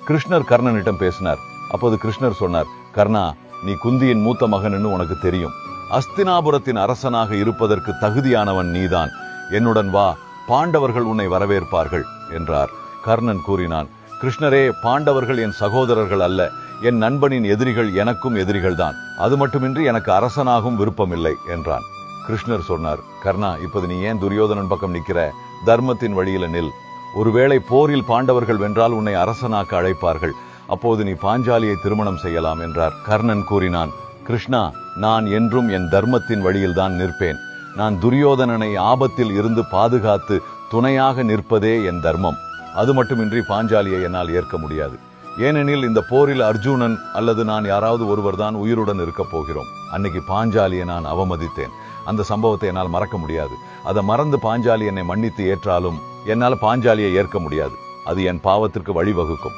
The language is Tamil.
கிருஷ்ணர் கர்ணனிடம் பேசினார். அப்போது கிருஷ்ணர் சொன்னார், கர்ணா, நீ குந்தியின் மூத்த மகன் உனக்கு தெரியும். அஸ்தினாபுரத்தின் அரசனாக இருப்பதற்கு தகுதியானவன் நீதான். என்னுடன் வா, பாண்டவர்கள் உன்னை வரவேற்பார்கள் என்றார். கர்ணன் கூறினான், கிருஷ்ணரே, பாண்டவர்கள் என் சகோதரர்கள் அல்ல, என் நண்பனின் எதிரிகள், எனக்கும் எதிரிகள் தான். அது மட்டுமின்றி எனக்கு அரசனாகும் விருப்பமில்லை என்றான். கிருஷ்ணர் சொன்னார், கர்ணா, இப்போது நீ ஏன் துரியோதனன் பக்கம் நிற்கிற? தர்மத்தின் வழியில நில். ஒருவேளை போரில் பாண்டவர்கள் வென்றால் உன்னை அரசனாக்க அழைப்பார்கள். அப்போது நீ பாஞ்சாலியை திருமணம் செய்யலாம் என்றார். கர்ணன் கூறினான், கிருஷ்ணா, நான் என்றும் என் தர்மத்தின் வழியில்தான் நிற்பேன். நான் துரியோதனனை ஆபத்தில் இருந்து பாதுகாத்து துணையாக நிற்பதே என் தர்மம். அது மட்டுமின்றி பாஞ்சாலியை என்னால் ஏற்க முடியாது. ஏனெனில் இந்த போரில் அர்ஜுனன் அல்லது நான் யாராவது ஒருவர் தான் உயிருடன் இருக்க போகிறோம். அன்னைக்கு பாஞ்சாலியை நான் அவமதித்தேன். அந்த சம்பவத்தை என்னால் மறக்க முடியாது. அதை மறந்து பாஞ்சாலி என்னை மன்னித்து ஏற்றாலும் என்னால் பாஞ்சாலியை ஏற்க முடியாது. அது என் பாவத்திற்கு வழிவகுக்கும்.